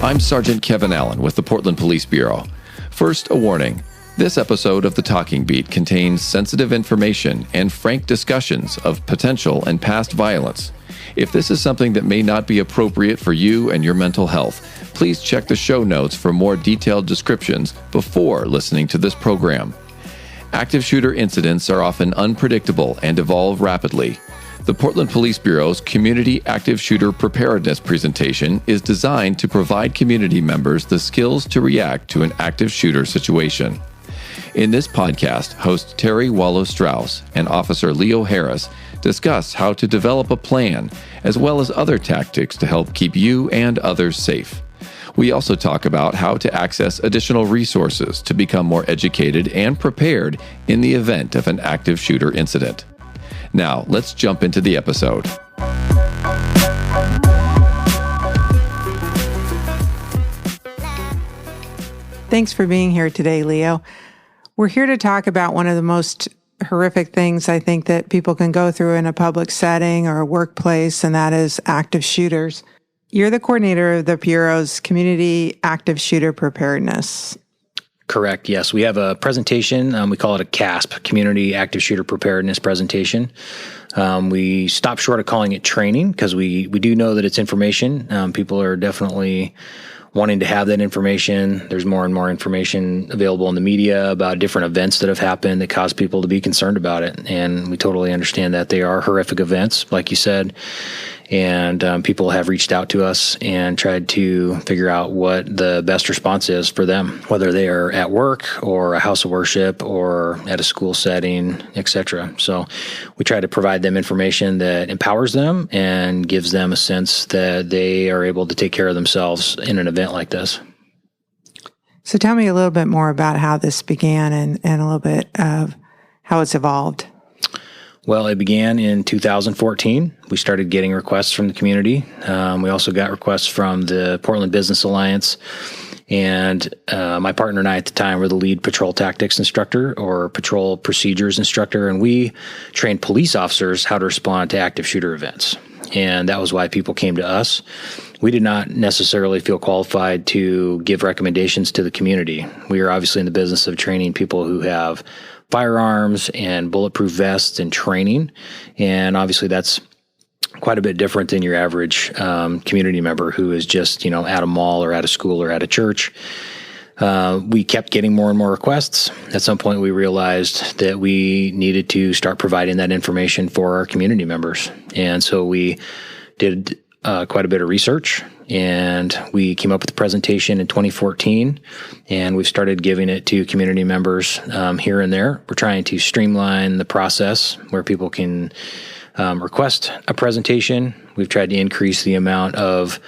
I'm Sergeant Kevin Allen with the Portland Police Bureau. First, a warning. This episode of the Talking Beat contains sensitive information and frank discussions of potential and past violence. If this is something that may not be appropriate for you and your mental health, please check the show notes for more detailed descriptions before listening to this program. Active shooter incidents are often unpredictable and evolve rapidly. The Portland Police Bureau's Community Active Shooter Preparedness presentation is designed to provide community members the skills to react to an active shooter situation. In this podcast, host Terry Wallow-Strauss and Officer Leo Harris discuss how to develop a plan, as well as other tactics to help keep you and others safe. We also talk about how to access additional resources to become more educated and prepared in the event of an active shooter incident. Now, let's jump into the episode. Thanks for being here today, Leo. We're here to talk about one of the most horrific things I think that people can go through in a public setting or a workplace, and that is active shooters. You're the coordinator of the Bureau's Community Active Shooter Preparedness. Correct. Yes. We have a presentation. We call it a CASP, Community Active Shooter Preparedness presentation. We stopped short of calling it training because we do know that it's information. People are definitely wanting to have that information. There's more and more information available in the media about different events that have happened that cause people to be concerned about it. And we totally understand that they are horrific events, like you said. And people have reached out to us and tried to figure out what the best response is for them, whether they are at work or a house of worship or at a school setting, etc. So we try to provide them information that empowers them and gives them a sense that they are able to take care of themselves in an event like this. So tell me a little bit more about how this began and a little bit of how it's evolved. Well, it began in 2014. We started getting requests from the community. We also got requests from the Portland Business Alliance. And my partner and I at the time were the lead patrol tactics instructor or patrol procedures instructor. And we trained police officers how to respond to active shooter events. And that was why people came to us. We did not necessarily feel qualified to give recommendations to the community. We are obviously in the business of training people who have firearms and bulletproof vests and training. And obviously that's quite a bit different than your average community member who is just, at a mall or at a school or at a church. We kept getting more and more requests. At some point, we realized that we needed to start providing that information for our community members. And so we did quite a bit of research, and we came up with a presentation in 2014, and we've started giving it to community members here and there. We're trying to streamline the process where people can request a presentation. We've tried to increase the amount of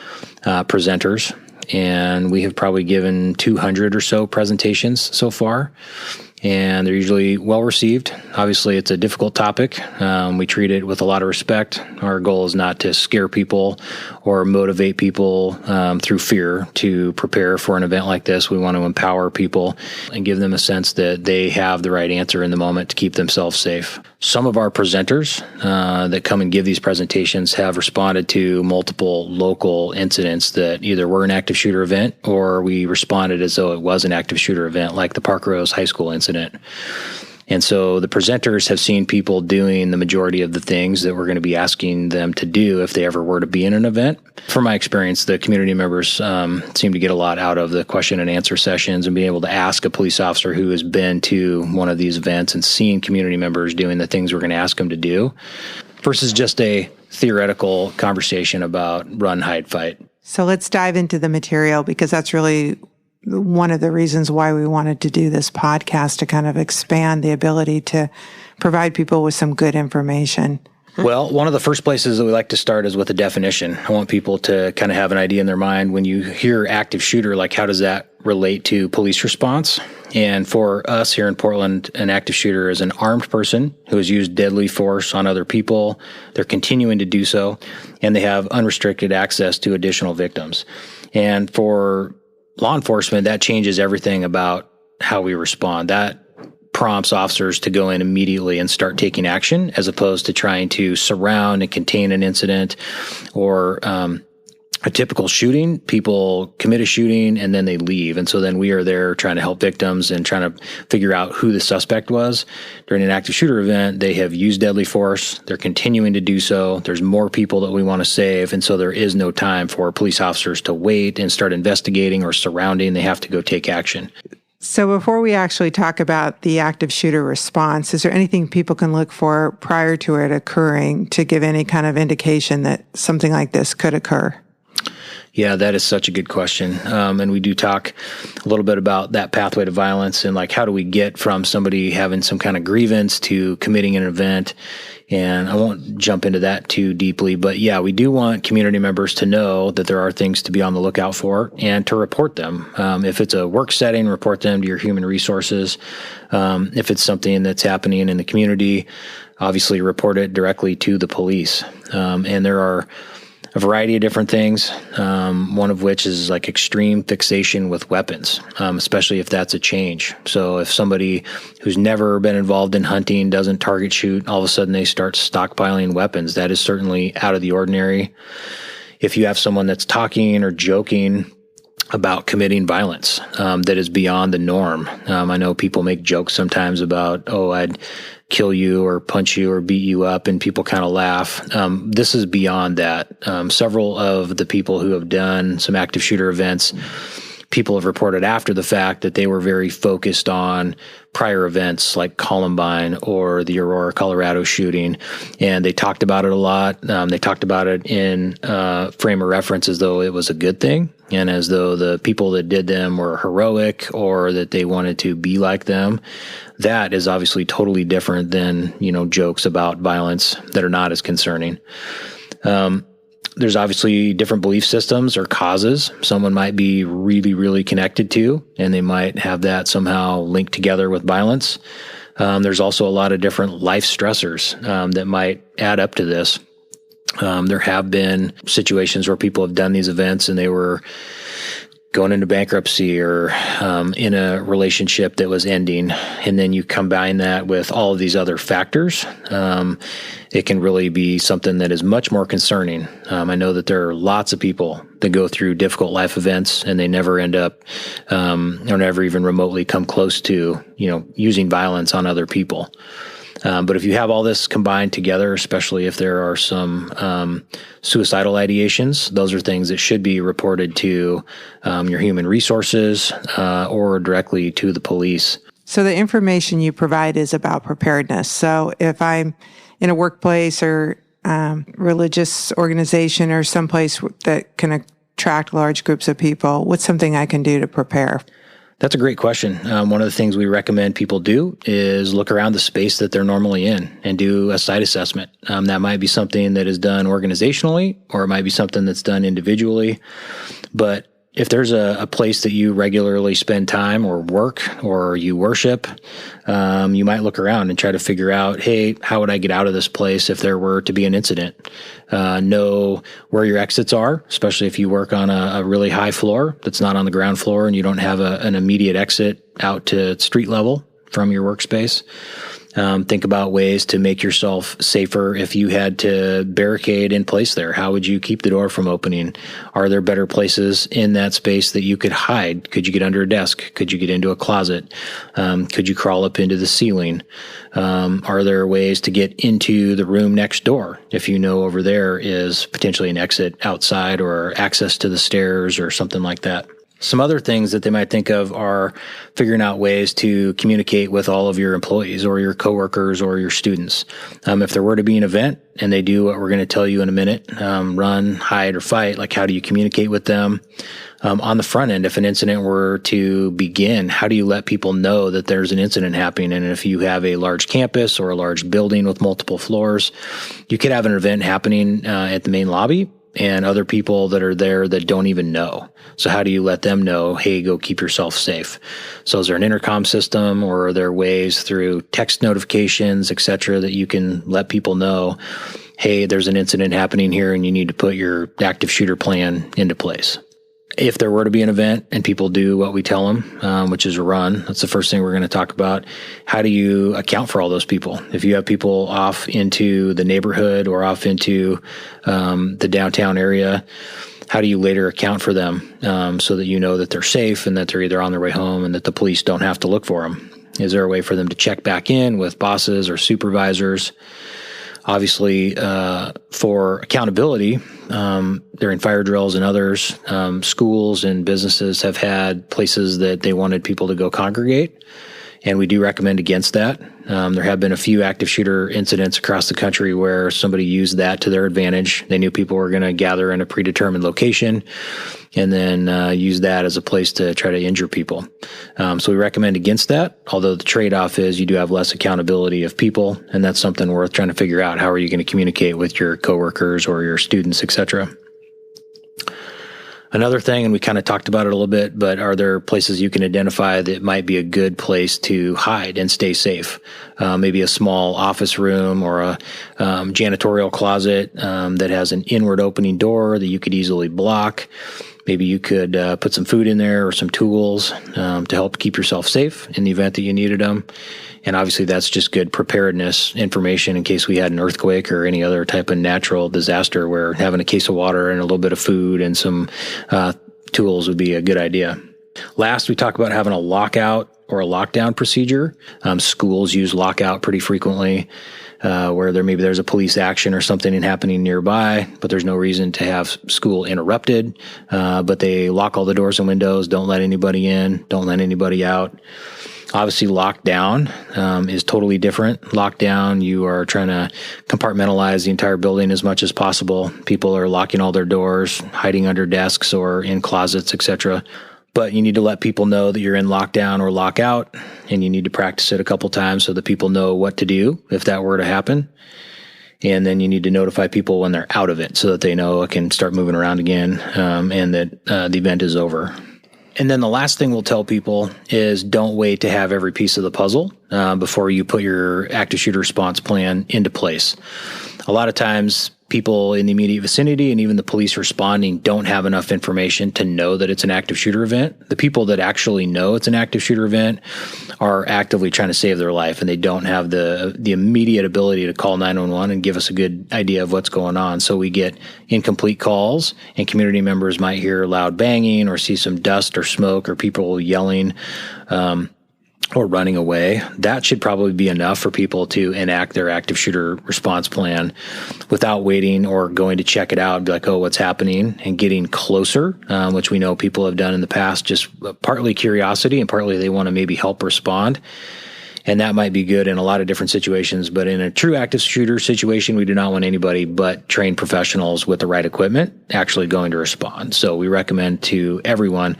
presenters, and we have probably given 200 or so presentations so far. And they're usually well received. Obviously, it's a difficult topic. We treat it with a lot of respect. Our goal is not to scare people or motivate people through fear to prepare for an event like this. We want to empower people and give them a sense that they have the right answer in the moment to keep themselves safe. Some of our presenters that come and give these presentations have responded to multiple local incidents that either were an active shooter event or we responded as though it was an active shooter event, like the Park Rose High School incident. And so the presenters have seen people doing the majority of the things that we're going to be asking them to do if they ever were to be in an event. From my experience, the community members seem to get a lot out of the question and answer sessions and being able to ask a police officer who has been to one of these events and seeing community members doing the things we're going to ask them to do versus just a theoretical conversation about run, hide, fight. So let's dive into the material, because that's really one of the reasons why we wanted to do this podcast, to kind of expand the ability to provide people with some good information. Well, one of the first places that we like to start is with a definition. I want people to kind of have an idea in their mind when you hear active shooter, like how does that relate to police response? And for us here in Portland, an active shooter is an armed person who has used deadly force on other people. They're continuing to do so, and they have unrestricted access to additional victims. And for law enforcement, that changes everything about how we respond. That prompts officers to go in immediately and start taking action, as opposed to trying to surround and contain an incident or a typical shooting, people commit a shooting and then they leave. And so then we are there trying to help victims and trying to figure out who the suspect was. During an active shooter event, they have used deadly force. They're continuing to do so. There's more people that we want to save. And so there is no time for police officers to wait and start investigating or surrounding. They have to go take action. So before we actually talk about the active shooter response, is there anything people can look for prior to it occurring to give any kind of indication that something like this could occur? Yeah, that is such a good question. And we do talk a little bit about that pathway to violence and like how do we get from somebody having some kind of grievance to committing an event. And I won't jump into that too deeply, but yeah, we do want community members to know that there are things to be on the lookout for and to report them. If it's a work setting, report them to your human resources. If it's something that's happening in the community, obviously report it directly to the police. And there are a variety of different things, one of which is like extreme fixation with weapons, especially if that's a change. So if somebody who's never been involved in hunting doesn't target shoot, all of a sudden they start stockpiling weapons, that is certainly out of the ordinary. If you have someone that's talking or joking about committing violence that is beyond the norm. I know people make jokes sometimes about, oh, I'd kill you or punch you or beat you up, and people kind of laugh. This is beyond that. Several of the people who have done some active shooter events, people have reported after the fact that they were very focused on prior events like Columbine or the Aurora, Colorado shooting, and they talked about it a lot. They talked about it in frame of reference as though it was a good thing and as though the people that did them were heroic or that they wanted to be like them. That is obviously totally different than, jokes about violence that are not as concerning. There's obviously different belief systems or causes someone might be really, really connected to, and they might have that somehow linked together with violence. There's also a lot of different life stressors that might add up to this. There have been situations where people have done these events and they were going into bankruptcy or in a relationship that was ending, and then you combine that with all of these other factors, it can really be something that is much more concerning. I know that there are lots of people that go through difficult life events and they never end up or never even remotely come close to, using violence on other people. But if you have all this combined together, especially if there are some suicidal ideations, those are things that should be reported to your human resources or directly to the police. So the information you provide is about preparedness. So if I'm in a workplace or religious organization or someplace that can attract large groups of people, what's something I can do to prepare? That's a great question. One of the things we recommend people do is look around the space that they're normally in and do a site assessment. That might be something that is done organizationally, or it might be something that's done individually. But if there's a place that you regularly spend time or work or you worship, you might look around and try to figure out, hey, how would I get out of this place if there were to be an incident? Know where your exits are, especially if you work on a really high floor that's not on the ground floor and you don't have an immediate exit out to street level from your workspace. Think about ways to make yourself safer if you had to barricade in place there. How would you keep the door from opening? Are there better places in that space that you could hide? Could you get under a desk? Could you get into a closet? Could you crawl up into the ceiling? Are there ways to get into the room next door if you know over there is potentially an exit outside or access to the stairs or something like that? Some other things that they might think of are figuring out ways to communicate with all of your employees or your coworkers or your students. If there were to be an event and they do what we're going to tell you in a minute, run, hide, or fight, like how do you communicate with them? On the front end, if an incident were to begin, how do you let people know that there's an incident happening? And if you have a large campus or a large building with multiple floors, you could have an event happening at the main lobby and other people that are there that don't even know. So how do you let them know, hey, go keep yourself safe? So is there an intercom system, or are there ways through text notifications, et cetera, that you can let people know, hey, there's an incident happening here and you need to put your active shooter plan into place? If there were to be an event and people do what we tell them, which is run, that's the first thing we're going to talk about. How do you account for all those people? If you have people off into the neighborhood or off into the downtown area, how do you later account for them so that you know that they're safe and that they're either on their way home and that the police don't have to look for them? Is there a way for them to check back in with bosses or supervisors? Obviously, for accountability, during fire drills and others, schools and businesses have had places that they wanted people to go congregate, and we do recommend against that. There have been a few active shooter incidents across the country where somebody used that to their advantage. They knew people were going to gather in a predetermined location and then use that as a place to try to injure people. So we recommend against that, although the trade-off is you do have less accountability of people, and that's something worth trying to figure out. How are you going to communicate with your coworkers or your students, et cetera? Another thing, and we kind of talked about it a little bit, but are there places you can identify that might be a good place to hide and stay safe? Maybe a small office room or a janitorial closet that has an inward opening door that you could easily block. Maybe you could put some food in there or some tools to help keep yourself safe in the event that you needed them. And obviously that's just good preparedness information in case we had an earthquake or any other type of natural disaster where having a case of water and a little bit of food and some tools would be a good idea. Last, we talk about having a lockout or a lockdown procedure. Schools use lockout pretty frequently. Where there's a police action or something happening nearby, but there's no reason to have school interrupted. But they lock all the doors and windows, don't let anybody in, don't let anybody out. Obviously, lockdown is totally different. Lockdown, you are trying to compartmentalize the entire building as much as possible. People are locking all their doors, hiding under desks or in closets, etc. But you need to let people know that you're in lockdown or lockout, and you need to practice it a couple times so that people know what to do if that were to happen. And then you need to notify people when they're out of it so that they know it can start moving around again and that the event is over. And then the last thing we'll tell people is don't wait to have every piece of the puzzle before you put your active shooter response plan into place. A lot of times people in the immediate vicinity and even the police responding don't have enough information to know that it's an active shooter event. The people that actually know it's an active shooter event are actively trying to save their life, and they don't have the immediate ability to call 911 and give us a good idea of what's going on. So we get incomplete calls, and community members might hear loud banging or see some dust or smoke or people yelling or running away. That should probably be enough for people to enact their active shooter response plan without waiting or going to check it out and be like, oh, what's happening, and getting closer, which we know people have done in the past, just partly curiosity and partly they want to maybe help respond. And that might be good in a lot of different situations. But in a true active shooter situation, we do not want anybody but trained professionals with the right equipment actually going to respond. So we recommend to everyone,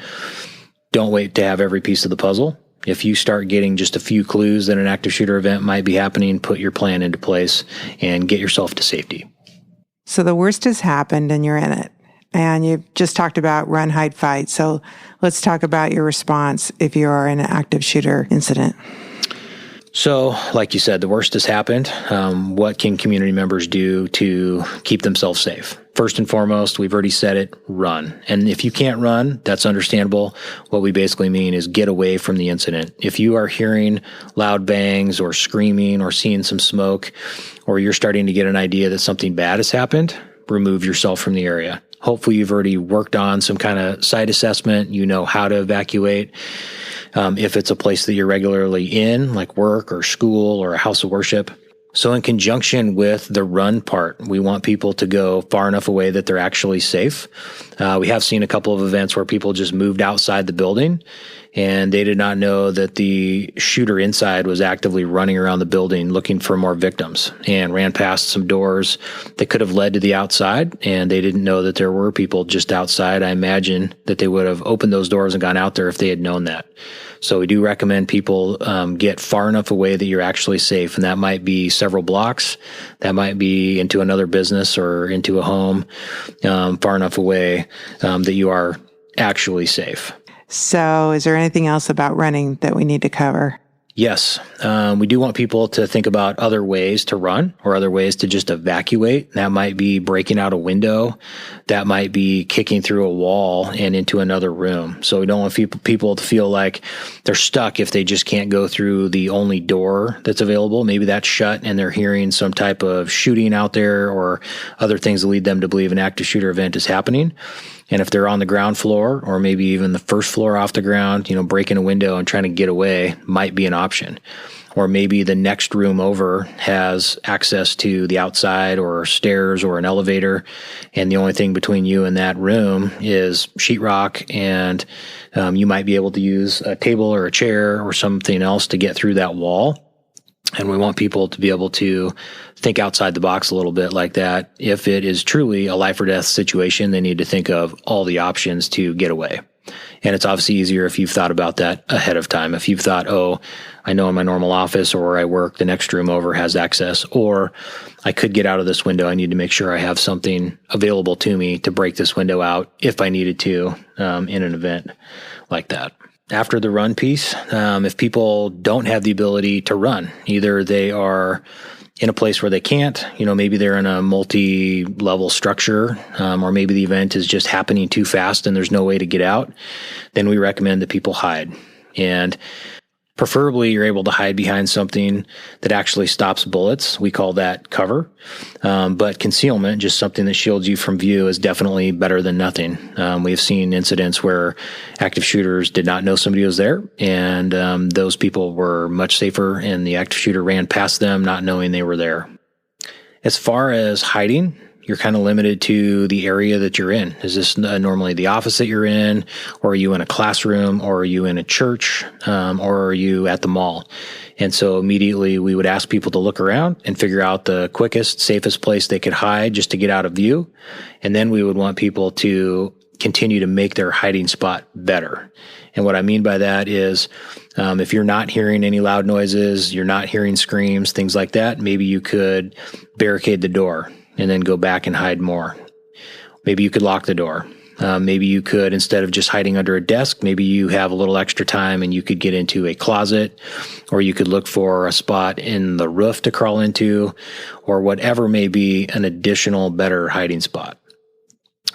don't wait to have every piece of the puzzle. If you start getting just a few clues that an active shooter event might be happening, put your plan into place and get yourself to safety. So the worst has happened and you're in it. And you've just talked about run, hide, fight. So let's talk about your response if you are in an active shooter incident. So, like you said, the worst has happened. What can community members do to keep themselves safe? First and foremost, we've already said it, run. And if you can't run, that's understandable. What we basically mean is get away from the incident. If you are hearing loud bangs or screaming or seeing some smoke, or you're starting to get an idea that something bad has happened, remove yourself from the area. Hopefully you've already worked on some kind of site assessment. You know how to evacuate. If it's a place that you're regularly in, like work or school or a house of worship. So in conjunction with the run part, we want people to go far enough away that they're actually safe. We have seen a couple of events where people just moved outside the building and they did not know that the shooter inside was actively running around the building looking for more victims and ran past some doors that could have led to the outside, and they didn't know that there were people just outside. I imagine that they would have opened those doors and gone out there if they had known that. So we do recommend people get far enough away that you're actually safe, and that might be several blocks. That might be into another business or into a home, far enough away that you are actually safe. So is there anything else about running that we need to cover? Yes. We do want people to think about other ways to run or other ways to just evacuate. That might be breaking out a window. That might be kicking through a wall and into another room. So we don't want people to feel like they're stuck if they just can't go through the only door that's available. Maybe that's shut and they're hearing some type of shooting out there or other things that lead them to believe an active shooter event is happening. And if they're on the ground floor or maybe even the first floor off the ground, breaking a window and trying to get away might be an option. Or maybe the next room over has access to the outside or stairs or an elevator, and the only thing between you and that room is sheetrock, and you might be able to use a table or a chair or something else to get through that wall. And we want people to be able to think outside the box a little bit like that. If it is truly a life or death situation, they need to think of all the options to get away. And it's obviously easier if you've thought about that ahead of time. If you've thought, I know in my normal office or where I work, the next room over has access, or I could get out of this window. I need to make sure I have something available to me to break this window out if I needed to in an event like that. After the run piece, if people don't have the ability to run, either they are in a place where they can't, maybe they're in a multi-level structure, or maybe the event is just happening too fast and there's no way to get out, then we recommend that people hide. And preferably you're able to hide behind something that actually stops bullets. We call that cover. But concealment, just something that shields you from view, is definitely better than nothing. We've seen incidents where active shooters did not know somebody was there, and those people were much safer, and the active shooter ran past them not knowing they were there. As far as hiding, you're kind of limited to the area that you're in. Is this normally the office that you're in, or are you in a classroom, or are you in a church, or are you at the mall? And so immediately we would ask people to look around and figure out the quickest, safest place they could hide just to get out of view. And then we would want people to continue to make their hiding spot better. And what I mean by that is, if you're not hearing any loud noises, you're not hearing screams, things like that, maybe you could barricade the door and then go back and hide more. Maybe you could lock the door. Maybe you could, instead of just hiding under a desk, maybe you have a little extra time and you could get into a closet, or you could look for a spot in the roof to crawl into, or whatever may be an additional better hiding spot.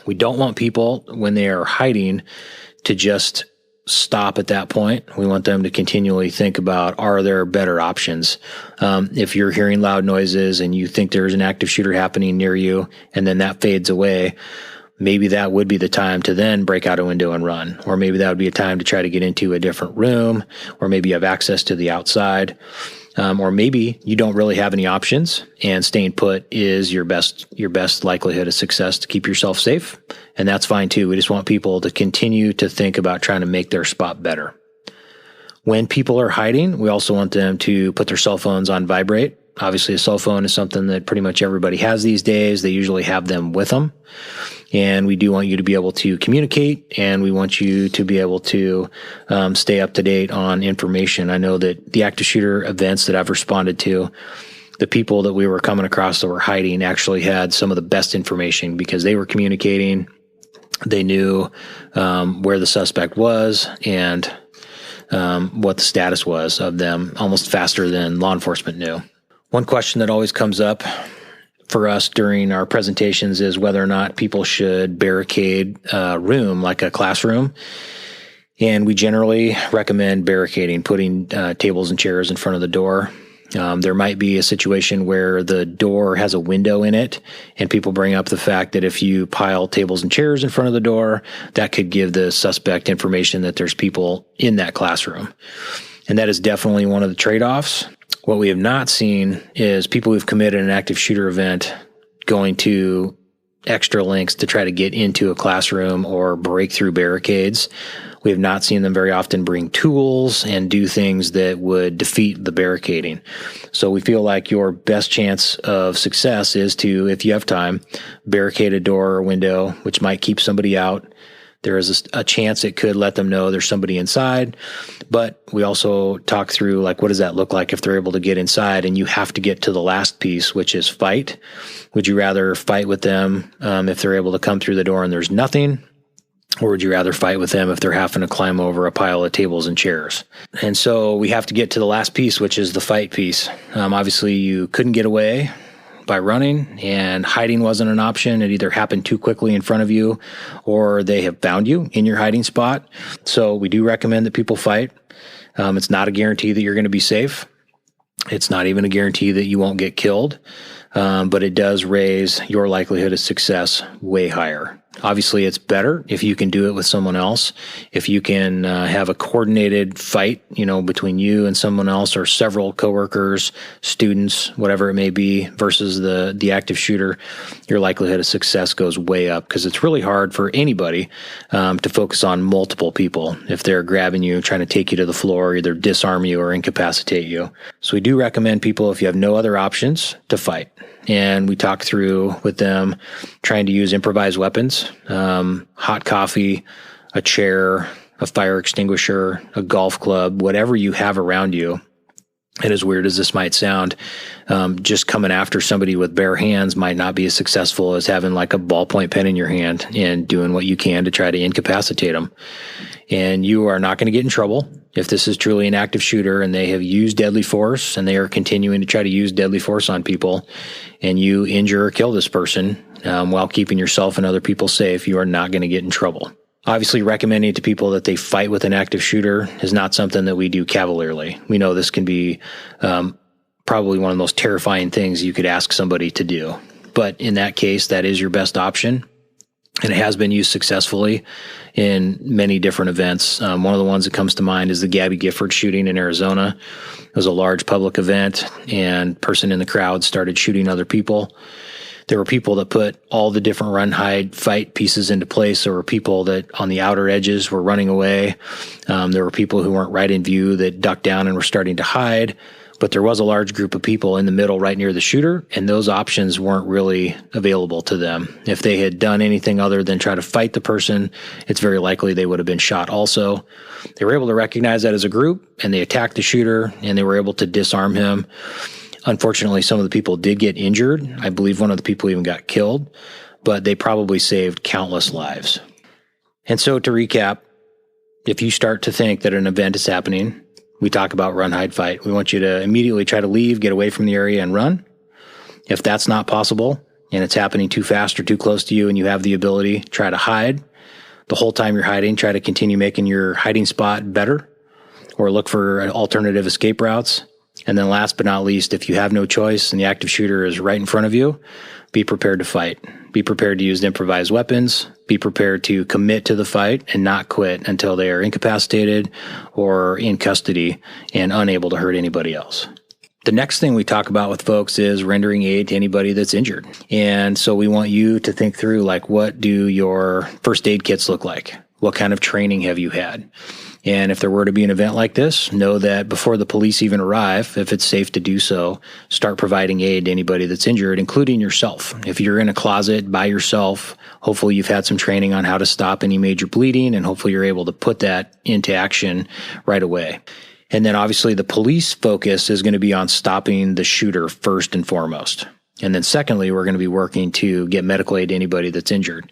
We don't want people, when they are hiding, to just stop at that point. We want them to continually think about, are there better options? If you're hearing loud noises and you think there's an active shooter happening near you, and then that fades away, maybe that would be the time to then break out a window and run. Or maybe that would be a time to try to get into a different room, or maybe you have access to the outside. Or maybe you don't really have any options, and staying put is your best likelihood of success to keep yourself safe. And that's fine too. We just want people to continue to think about trying to make their spot better. When people are hiding, we also want them to put their cell phones on vibrate. Obviously, a cell phone is something that pretty much everybody has these days. They usually have them with them. And we do want you to be able to communicate, and we want you to be able to stay up to date on information. I know that the active shooter events that I've responded to, the people that we were coming across that were hiding actually had some of the best information because they were communicating. They knew where the suspect was and what the status was of them almost faster than law enforcement knew. One question that always comes up for us during our presentations is whether or not people should barricade a room like a classroom. And we generally recommend barricading, putting tables and chairs in front of the door. There might be a situation where the door has a window in it, and people bring up the fact that if you pile tables and chairs in front of the door, that could give the suspect information that there's people in that classroom. And that is definitely one of the trade-offs. What we have not seen is people who've committed an active shooter event going to extra lengths to try to get into a classroom or break through barricades. We have not seen them very often bring tools and do things that would defeat the barricading. So we feel like your best chance of success is to, if you have time, barricade a door or window, which might keep somebody out. There is a chance it could let them know there's somebody inside, but we also talk through, like, what does that look like if they're able to get inside? And you have to get to the last piece, which is fight. Would you rather fight with them if they're able to come through the door and there's nothing? Or would you rather fight with them if they're having to climb over a pile of tables and chairs? And so we have to get to the last piece, which is the fight piece. Obviously, you couldn't get away by running, and hiding wasn't an option. It either happened too quickly in front of you, or they have found you in your hiding spot. So we do recommend that people fight. It's not a guarantee that you're going to be safe. It's not even a guarantee that you won't get killed. But it does raise your likelihood of success way higher. Obviously, it's better if you can do it with someone else. If you can have a coordinated fight, between you and someone else or several coworkers, students, whatever it may be, versus the active shooter, your likelihood of success goes way up because it's really hard for anybody to focus on multiple people if they're grabbing you, trying to take you to the floor, either disarm you or incapacitate you. So we do recommend people, if you have no other options, to fight. And we talk through with them trying to use improvised weapons, hot coffee, a chair, a fire extinguisher, a golf club, whatever you have around you. And as weird as this might sound, just coming after somebody with bare hands might not be as successful as having like a ballpoint pen in your hand and doing what you can to try to incapacitate them. And you are not going to get in trouble if this is truly an active shooter and they have used deadly force and they are continuing to try to use deadly force on people, and you injure or kill this person while keeping yourself and other people safe. You are not going to get in trouble. Obviously, recommending to people that they fight with an active shooter is not something that we do cavalierly. We know this can be probably one of the most terrifying things you could ask somebody to do. But in that case, that is your best option. And it has been used successfully in many different events. One of the ones that comes to mind is the Gabby Gifford shooting in Arizona. It was a large public event, and a person in the crowd started shooting other people. There were people that put all the different run, hide, fight pieces into place. There were people that on the outer edges were running away. There were people who weren't right in view that ducked down and were starting to hide. But there was a large group of people in the middle right near the shooter, and those options weren't really available to them. If they had done anything other than try to fight the person, it's very likely they would have been shot also. They were able to recognize that as a group, and they attacked the shooter, and they were able to disarm him. Unfortunately, some of the people did get injured. I believe one of the people even got killed, but they probably saved countless lives. And so to recap, if you start to think that an event is happening, we talk about run, hide, fight. We want you to immediately try to leave, get away from the area and run. If that's not possible and it's happening too fast or too close to you and you have the ability, try to hide. The whole time you're hiding, try to continue making your hiding spot better or look for alternative escape routes. And then last but not least, if you have no choice and the active shooter is right in front of you, be prepared to fight. Be prepared to use improvised weapons. Be prepared to commit to the fight and not quit until they are incapacitated or in custody and unable to hurt anybody else. The next thing we talk about with folks is rendering aid to anybody that's injured. And so we want you to think through, like, what do your first aid kits look like? What kind of training have you had? And if there were to be an event like this, know that before the police even arrive, if it's safe to do so, start providing aid to anybody that's injured, including yourself. If you're in a closet by yourself, hopefully you've had some training on how to stop any major bleeding, and hopefully you're able to put that into action right away. And then obviously the police focus is going to be on stopping the shooter first and foremost. And then secondly, we're going to be working to get medical aid to anybody that's injured.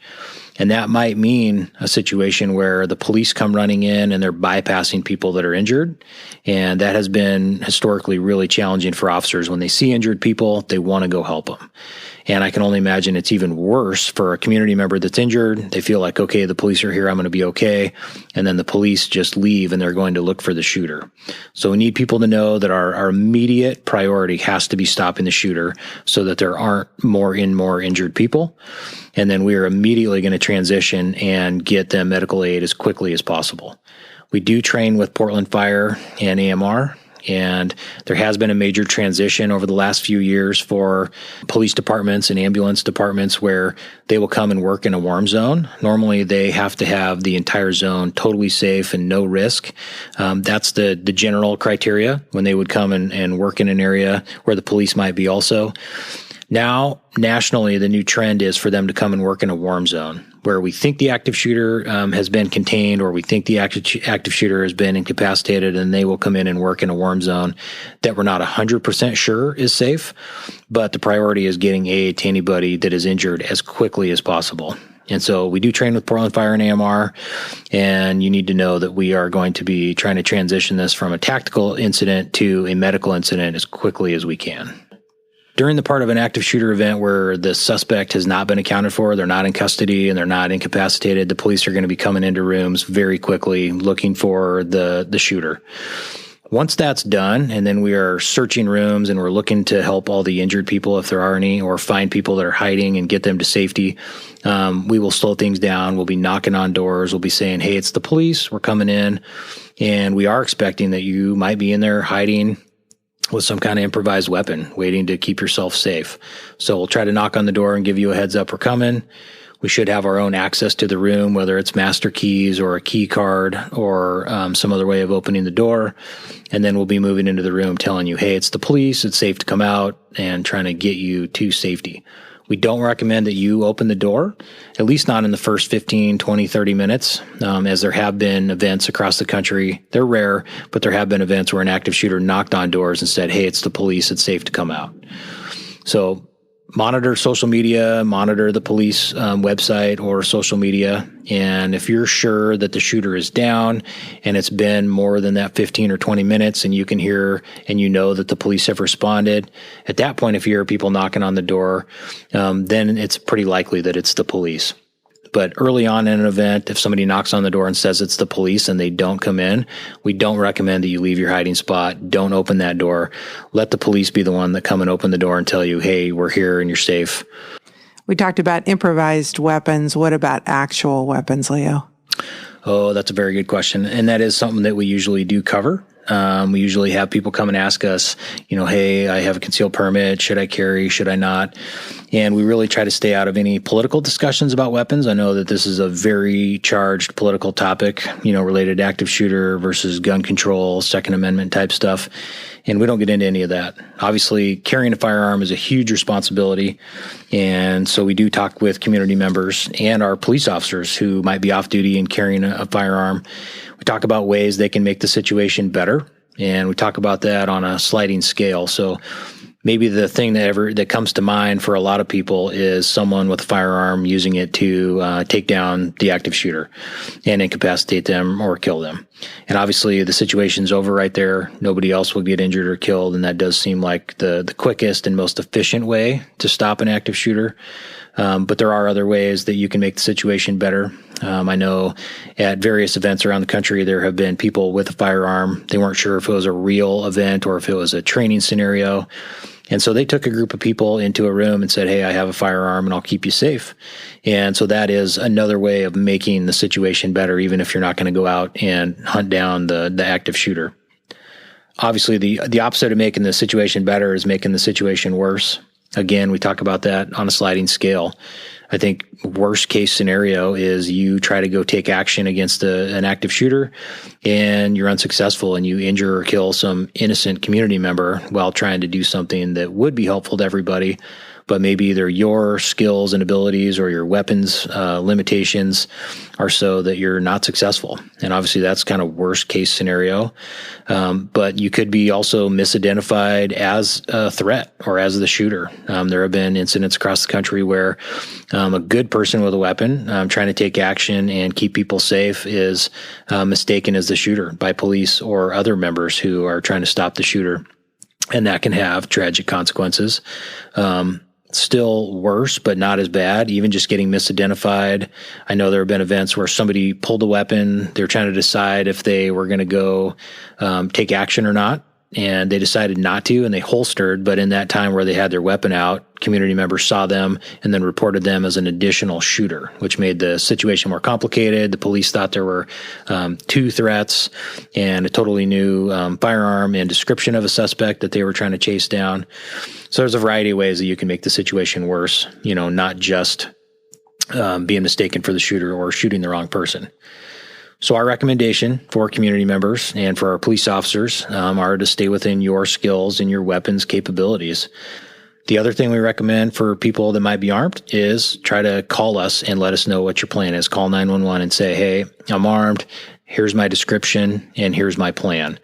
And that might mean a situation where the police come running in and they're bypassing people that are injured. And that has been historically really challenging for officers. When they see injured people, they want to go help them. And I can only imagine it's even worse for a community member that's injured. They feel like, okay, the police are here, I'm going to be okay. And then the police just leave and they're going to look for the shooter. So we need people to know that our immediate priority has to be stopping the shooter so that there aren't more injured people. And then we are immediately going to transition and get them medical aid as quickly as possible. We do train with Portland Fire and AMR. And there has been a major transition over the last few years for police departments and ambulance departments where they will come and work in a warm zone. Normally, they have to have the entire zone totally safe and no risk. That's the general criteria when they would come and work in an area where the police might be also. Now, nationally, the new trend is for them to come and work in a warm zone where we think the active shooter has been contained or we think the active shooter has been incapacitated, and they will come in and work in a warm zone that we're not 100% sure is safe, but the priority is getting aid to anybody that is injured as quickly as possible. And so we do train with Portland Fire and AMR, and you need to know that we are going to be trying to transition this from a tactical incident to a medical incident as quickly as we can. During the part of an active shooter event where the suspect has not been accounted for, they're not in custody and they're not incapacitated, the police are going to be coming into rooms very quickly looking for the shooter. Once that's done, and then we are searching rooms and we're looking to help all the injured people if there are any, or find people that are hiding and get them to safety, we will slow things down. We'll be knocking on doors. We'll be saying, hey, it's the police. We're coming in. And we are expecting that you might be in there hiding with some kind of improvised weapon, waiting to keep yourself safe. So we'll try to knock on the door and give you a heads up we're coming. We should have our own access to the room, whether it's master keys or a key card or some other way of opening the door. And then we'll be moving into the room telling you, hey, it's the police. It's safe to come out, and trying to get you to safety. We don't recommend that you open the door, at least not in the first 15, 20, 30 minutes, as there have been events across the country. They're rare, but there have been events where an active shooter knocked on doors and said, hey, it's the police. It's safe to come out. So monitor social media, monitor the police website or social media. And if you're sure that the shooter is down and it's been more than that 15 or 20 minutes and you can hear and you know that the police have responded, at that point, if you hear people knocking on the door, then it's pretty likely that it's the police. But early on in an event, if somebody knocks on the door and says it's the police and they don't come in, we don't recommend that you leave your hiding spot. Don't open that door. Let the police be the one that come and open the door and tell you, hey, we're here and you're safe. We talked about improvised weapons. What about actual weapons, Leo? Oh, that's a very good question. And that is something that we usually do cover. We usually have people come and ask us, hey, I have a concealed permit. Should I carry? Should I not? And we really try to stay out of any political discussions about weapons. I know that this is a very charged political topic, related to active shooter versus gun control, Second Amendment type stuff. And we don't get into any of that. Obviously, carrying a firearm is a huge responsibility. And so we do talk with community members and our police officers who might be off duty and carrying a firearm. We talk about ways they can make the situation better. And we talk about that on a sliding scale. So maybe the thing that comes to mind for a lot of people is someone with a firearm using it to take down the active shooter and incapacitate them or kill them. And obviously the situation's over right there. Nobody else will get injured or killed. And that does seem like the quickest and most efficient way to stop an active shooter. But there are other ways that you can make the situation better. I know at various events around the country, there have been people with a firearm. They weren't sure if it was a real event or if it was a training scenario. And so they took a group of people into a room and said, hey, I have a firearm and I'll keep you safe. And so that is another way of making the situation better, even if you're not going to go out and hunt down the active shooter. Obviously, the opposite of making the situation better is making the situation worse. Again, we talk about that on a sliding scale. I think worst case scenario is you try to go take action against an active shooter and you're unsuccessful and you injure or kill some innocent community member while trying to do something that would be helpful to everybody. But maybe either your skills and abilities or your weapons limitations are so that you're not successful. And obviously that's kind of worst case scenario. But you could be also misidentified as a threat or as the shooter. There have been incidents across the country where a good person with a weapon trying to take action and keep people safe is mistaken as the shooter by police or other members who are trying to stop the shooter. And that can have tragic consequences. Still worse, but not as bad. Even just getting misidentified. I know there have been events where somebody pulled a weapon. They were trying to decide if they were going to go take action or not. And they decided not to, and they holstered. But in that time where they had their weapon out, community members saw them and then reported them as an additional shooter, which made the situation more complicated. The police thought there were two threats and a totally new firearm and description of a suspect that they were trying to chase down. So there's a variety of ways that you can make the situation worse, not just being mistaken for the shooter or shooting the wrong person. So our recommendation for community members and for our police officers are to stay within your skills and your weapons capabilities. The other thing we recommend for people that might be armed is try to call us and let us know what your plan is. Call 911 and say, hey, I'm armed. Here's my description and here's my plan.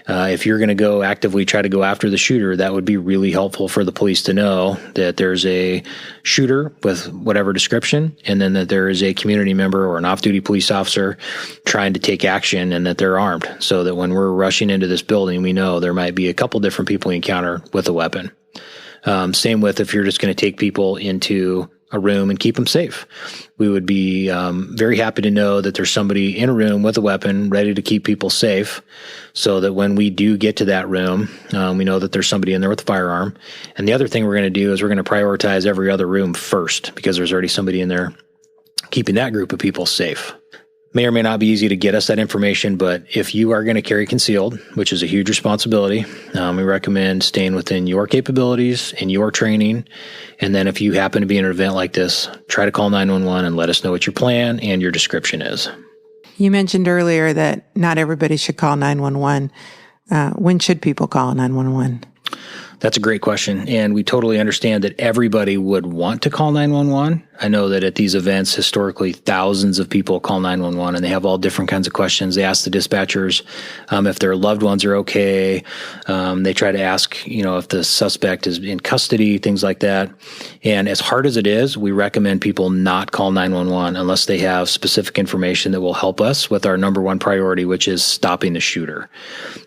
If you're going to go actively try to go after the shooter, that would be really helpful for the police to know that there's a shooter with whatever description, and then that there is a community member or an off-duty police officer trying to take action and that they're armed, so that when we're rushing into this building, we know there might be a couple different people we encounter with a weapon. Same with if you're just going to take people into a room and keep them safe. We would be very happy to know that there's somebody in a room with a weapon ready to keep people safe, so that when we do get to that room, we know that there's somebody in there with a firearm. And the other thing we're going to do is we're going to prioritize every other room first, because there's already somebody in there keeping that group of people safe. May or may not be easy to get us that information, but if you are going to carry concealed, which is a huge responsibility, we recommend staying within your capabilities and your training. And then if you happen to be in an event like this, try to call 911 and let us know what your plan and your description is. You mentioned earlier that not everybody should call 911. When should people call 911? That's a great question. And we totally understand that everybody would want to call 911. I know that at these events, historically, thousands of people call 911 and they have all different kinds of questions. They ask the dispatchers if their loved ones are okay. They try to ask, if the suspect is in custody, things like that. And as hard as it is, we recommend people not call 911 unless they have specific information that will help us with our number one priority, which is stopping the shooter.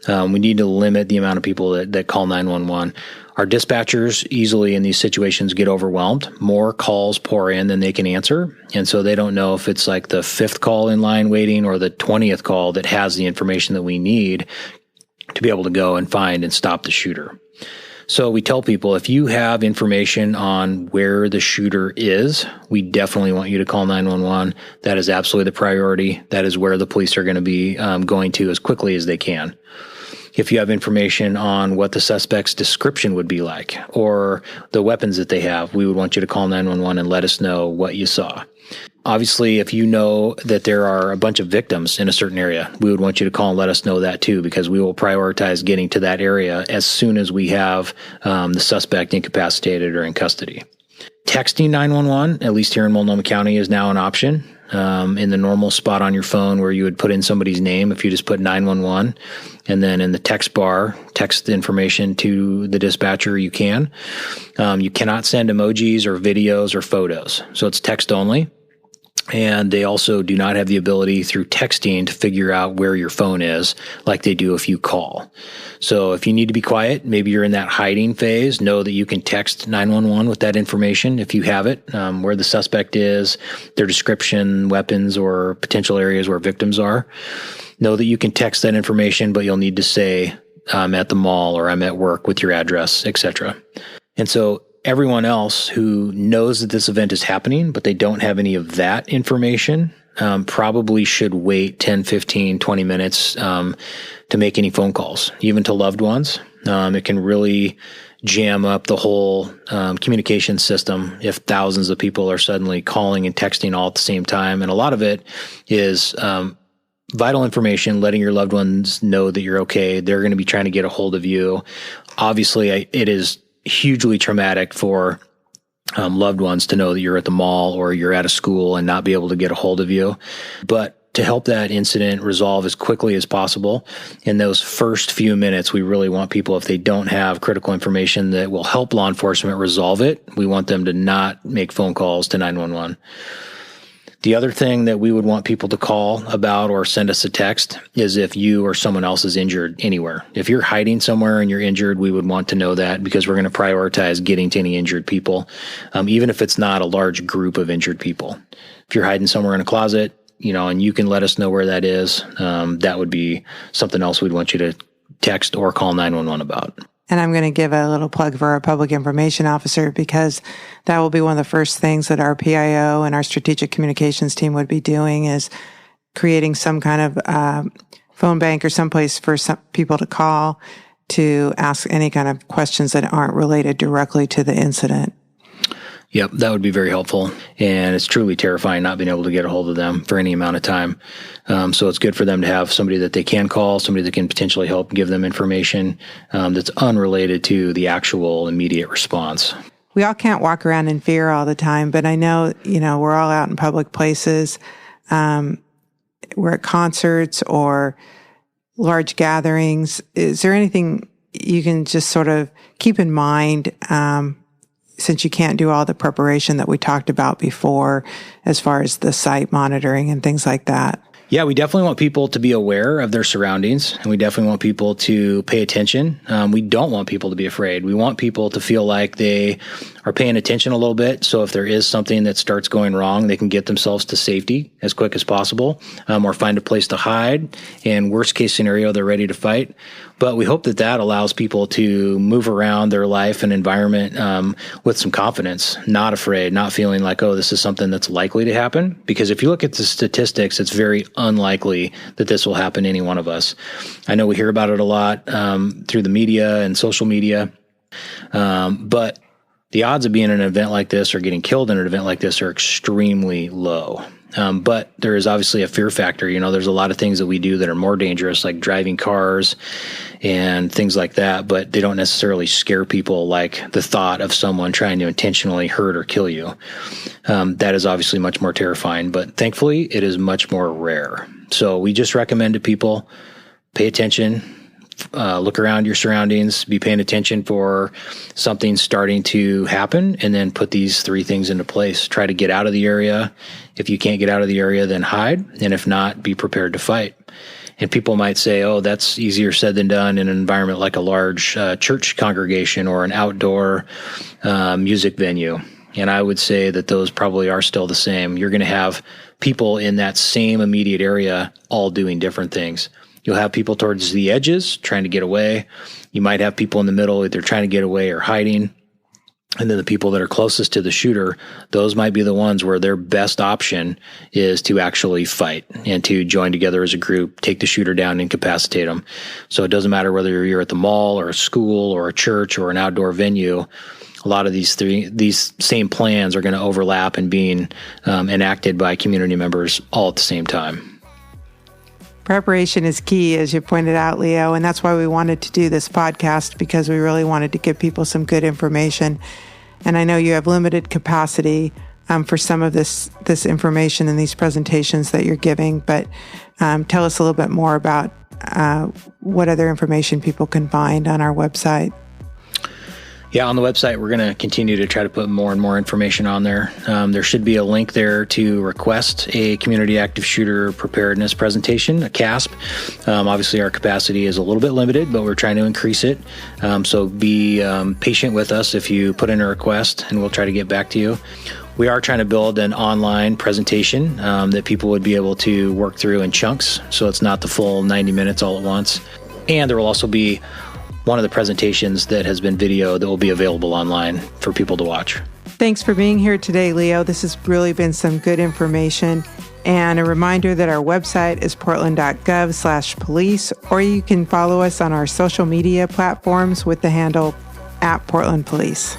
We need to limit the amount of people that call 911. Our dispatchers easily in these situations get overwhelmed. More calls pour in than they can answer. And so they don't know if it's like the 5th call in line waiting or the 20th call that has the information that we need to be able to go and find and stop the shooter. So we tell people, if you have information on where the shooter is, we definitely want you to call 911. That is absolutely the priority. That is where the police are going to be going to as quickly as they can. If you have information on what the suspect's description would be like or the weapons that they have, we would want you to call 911 and let us know what you saw. Obviously, if you know that there are a bunch of victims in a certain area, we would want you to call and let us know that too, because we will prioritize getting to that area as soon as we have the suspect incapacitated or in custody. Texting 911, at least here in Multnomah County, is now an option. In the normal spot on your phone where you would put in somebody's name, if you just put 911, and then in the text bar, text the information to the dispatcher, you can. You cannot send emojis or videos or photos, so it's text only. And they also do not have the ability through texting to figure out where your phone is like they do if you call. So if you need to be quiet, maybe you're in that hiding phase, know that you can text 911 with that information if you have it, where the suspect is, their description, weapons, or potential areas where victims are. Know that you can text that information, but you'll need to say, I'm at the mall or I'm at work with your address, etc. And so everyone else who knows that this event is happening, but they don't have any of that information, probably should wait 10, 15, 20 minutes to make any phone calls, even to loved ones. It can really jam up the whole communication system if thousands of people are suddenly calling and texting all at the same time. And a lot of it is vital information, letting your loved ones know that you're okay. They're going to be trying to get a hold of you. Obviously, it is hugely traumatic for loved ones to know that you're at the mall or you're at a school and not be able to get a hold of you. But to help that incident resolve as quickly as possible, in those first few minutes, we really want people, if they don't have critical information that will help law enforcement resolve it, we want them to not make phone calls to 911. The other thing that we would want people to call about or send us a text is if you or someone else is injured anywhere. If you're hiding somewhere and you're injured, we would want to know that, because we're going to prioritize getting to any injured people, even if it's not a large group of injured people. If you're hiding somewhere in a closet, and you can let us know where that is, that would be something else we'd want you to text or call 911 about. And I'm going to give a little plug for our public information officer, because that will be one of the first things that our PIO and our strategic communications team would be doing, is creating some kind of phone bank or someplace for some people to call to ask any kind of questions that aren't related directly to the incident. Yep, that would be very helpful. And it's truly terrifying not being able to get a hold of them for any amount of time. So it's good for them to have somebody that they can call, somebody that can potentially help give them information that's unrelated to the actual immediate response. We all can't walk around in fear all the time, but I know, we're all out in public places. We're at concerts or large gatherings. Is there anything you can just sort of keep in mind, since you can't do all the preparation that we talked about before, as far as the site monitoring and things like that? Yeah, we definitely want people to be aware of their surroundings, and we definitely want people to pay attention. We don't want people to be afraid. We want people to feel like they are paying attention a little bit. So if there is something that starts going wrong, they can get themselves to safety as quick as possible, or find a place to hide. And worst case scenario, they're ready to fight. But we hope that that allows people to move around their life and environment with some confidence, not afraid, not feeling like, oh, this is something that's likely to happen. Because if you look at the statistics, it's very unlikely that this will happen to any one of us. I know we hear about it a lot through the media and social media, but the odds of being in an event like this or getting killed in an event like this are extremely low. But there is obviously a fear factor. You know, there's a lot of things that we do that are more dangerous, like driving cars and things like that, but they don't necessarily scare people like the thought of someone trying to intentionally hurt or kill you. That is obviously much more terrifying, but thankfully it is much more rare. So we just recommend to people, pay attention, look around your surroundings, be paying attention for something starting to happen, and then put these 3 things into place. Try to get out of the area. If you can't get out of the area, then hide. And if not, be prepared to fight. And people might say, oh, that's easier said than done in an environment like a large church congregation or an outdoor music venue. And I would say that those probably are still the same. You're going to have people in that same immediate area all doing different things. You'll have people towards the edges trying to get away. You might have people in the middle either trying to get away or hiding. And then the people that are closest to the shooter, those might be the ones where their best option is to actually fight and to join together as a group, take the shooter down, incapacitate them. So it doesn't matter whether you're at the mall or a school or a church or an outdoor venue. A lot of these same plans are going to overlap and being enacted by community members all at the same time. Preparation is key, as you pointed out, Leo, and that's why we wanted to do this podcast, because we really wanted to give people some good information. And I know you have limited capacity for some of this information and these presentations that you're giving, but tell us a little bit more about what other information people can find on our website. Yeah, on the website, we're going to continue to try to put more and more information on there. There should be a link there to request a community active shooter preparedness presentation, a CASP. Obviously, our capacity is a little bit limited, but we're trying to increase it. So be patient with us if you put in a request, and we'll try to get back to you. We are trying to build an online presentation that people would be able to work through in chunks, so it's not the full 90 minutes all at once. And there will also be one of the presentations that has been video that will be available online for people to watch. Thanks for being here today, Leo. This has really been some good information. And a reminder that our website is portland.gov/police, or you can follow us on our social media platforms with the handle @PortlandPolice.